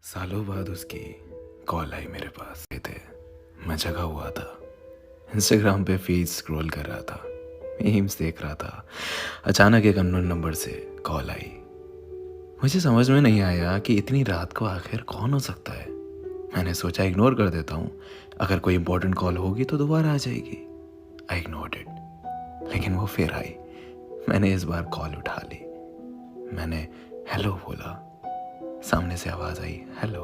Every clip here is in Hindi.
सालों बाद उसकी कॉल आई मेरे पास। थे मैं जगा हुआ था, इंस्टाग्राम पे फीड स्क्रॉल कर रहा था, मीम्स देख रहा था। अचानक एक अननोन नंबर से कॉल आई। मुझे समझ में नहीं आया कि इतनी रात को आखिर कौन हो सकता है। मैंने सोचा इग्नोर कर देता हूँ, अगर कोई इंपॉर्टेंट कॉल होगी तो दोबारा आ जाएगी। आई इग्नोर्ड इट, लेकिन वो फिर आई। मैंने इस बार कॉल उठा ली। मैंने हेलो बोला। सामने से आवाज़ आई हेलो।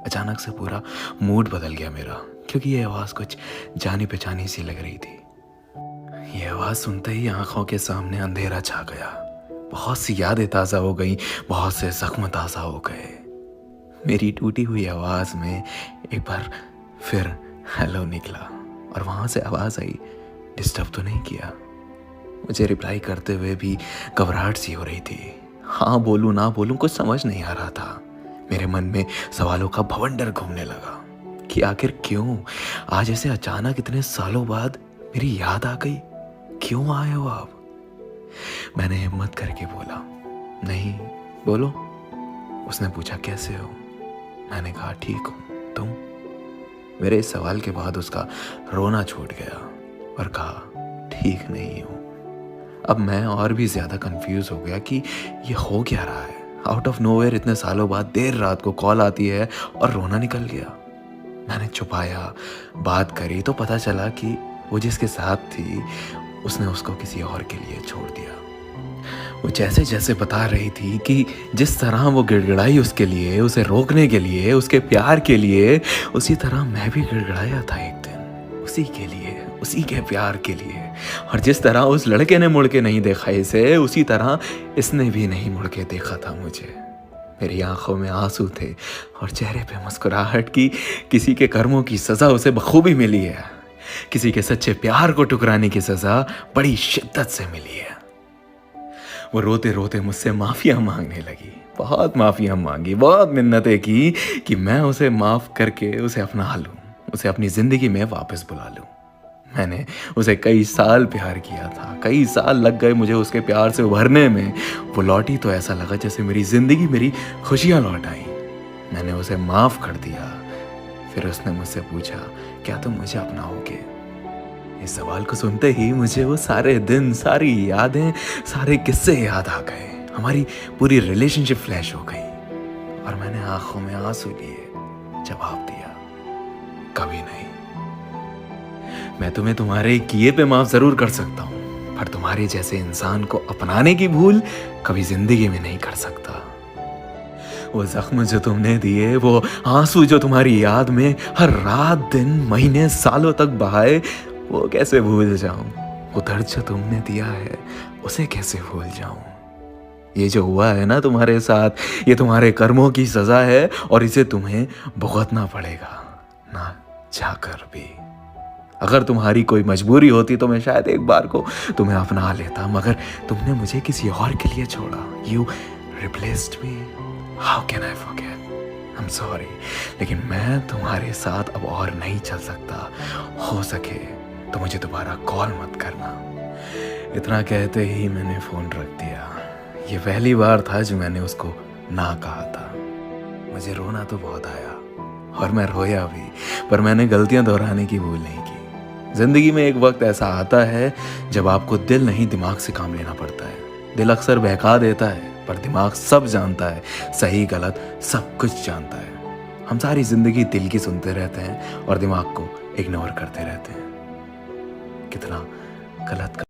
अचानक से पूरा मूड बदल गया मेरा, क्योंकि ये आवाज़ कुछ जानी पहचानी सी लग रही थी। ये आवाज़ सुनते ही आंखों के सामने अंधेरा छा गया। बहुत सी यादें ताज़ा हो गई, बहुत से जख्म ताज़ा हो गए। मेरी टूटी हुई आवाज़ में एक बार फिर हेलो निकला, और वहाँ से आवाज़ आई डिस्टर्ब तो नहीं किया। मुझे रिप्लाई करते हुए भी घबराहट सी हो रही थी। हाँ बोलूँ ना बोलूँ कुछ समझ नहीं आ रहा था। मेरे मन में सवालों का भवंडर घूमने लगा कि आखिर क्यों आज ऐसे अचानक इतने सालों बाद मेरी याद आ गई। क्यों आए हो आप? मैंने हिम्मत करके बोला नहीं, बोलो। उसने पूछा कैसे हो? मैंने कहा ठीक हूँ, तुम? मेरे इस सवाल के बाद उसका रोना छूट गया और कहा ठीक नहीं हूँ। अब मैं और भी ज़्यादा कंफ्यूज हो गया कि ये हो क्या रहा है। आउट ऑफ नोवेयर इतने सालों बाद देर रात को कॉल आती है और रोना निकल गया। मैंने छुपाया, बात करी तो पता चला कि वो जिसके साथ थी उसने उसको किसी और के लिए छोड़ दिया। वो जैसे जैसे बता रही थी कि जिस तरह वो गिड़गिड़ाई उसके लिए, उसे रोकने के लिए, उसके प्यार के लिए, उसी तरह मैं भी गिड़गिड़ाया था एक दिन उसी के लिए, उसी के प्यार के लिए। और जिस तरह उस लड़के ने मुड़ के नहीं देखा इसे, उसी तरह इसने भी नहीं मुड़ के देखा था मुझे। मेरी आंखों में आंसू थे और चेहरे पे मुस्कुराहट की। किसी के कर्मों की सज़ा उसे बखूबी मिली है, किसी के सच्चे प्यार को ठुकराने की सज़ा बड़ी शिद्दत से मिली है। वो रोते रोते मुझसे माफ़िया मांगने लगी। बहुत माफ़िया मांगी, बहुत मिन्नतें की कि मैं उसे माफ़ करके उसे अपना लूँ, उसे अपनी ज़िंदगी में वापस बुला लूँ। मैंने उसे कई साल प्यार किया था, कई साल लग गए मुझे उसके प्यार से उभरने में। वो लौटी तो ऐसा लगा जैसे मेरी ज़िंदगी, मेरी खुशियाँ लौट आई। मैंने उसे माफ़ कर दिया। फिर उसने मुझसे पूछा क्या तुम मुझे अपनाओगे? इस सवाल को सुनते ही मुझे वो सारे दिन, सारी यादें, सारे किस्से याद आ गए। हमारी पूरी रिलेशनशिप फ्लैश हो गई और मैंने आंखों में आंसू लिए जवाब दिया कभी नहीं। मैं तुम्हें तुम्हारे किए पे माफ जरूर कर सकता हूँ, पर तुम्हारे जैसे इंसान को अपनाने की भूल कभी जिंदगी में नहीं कर सकता। वो जख्म जो तुमने दिए, वो आंसू जो तुम्हारी याद में हर रात दिन महीने सालों तक बहाए, वो कैसे भूल जाऊं? वो दर्द जो तुमने दिया है उसे कैसे भूल जाऊं? ये जो हुआ है ना तुम्हारे साथ, ये तुम्हारे कर्मों की सजा है और इसे तुम्हें भुगतना पड़ेगा, ना चाहकर भी। अगर तुम्हारी कोई मजबूरी होती तो मैं शायद एक बार को तुम्हें अपना लेता, मगर तुमने मुझे किसी और के लिए छोड़ा। You replaced me. How can I forget? I am sorry, लेकिन मैं तुम्हारे साथ अब और नहीं चल सकता। हो सके तो मुझे दोबारा कॉल मत करना। इतना कहते ही मैंने फ़ोन रख दिया। ये पहली बार था जो मैंने उसको ना कहा था। मुझे रोना तो बहुत आया और मैं रोया भी, पर मैंने गलतियां दोहराने की भूल नहीं की। ज़िंदगी में एक वक्त ऐसा आता है जब आपको दिल नहीं दिमाग से काम लेना पड़ता है। दिल अक्सर बहका देता है, पर दिमाग सब जानता है, सही गलत सब कुछ जानता है। हम सारी ज़िंदगी दिल की सुनते रहते हैं और दिमाग को इग्नोर करते रहते हैं। कितना गलत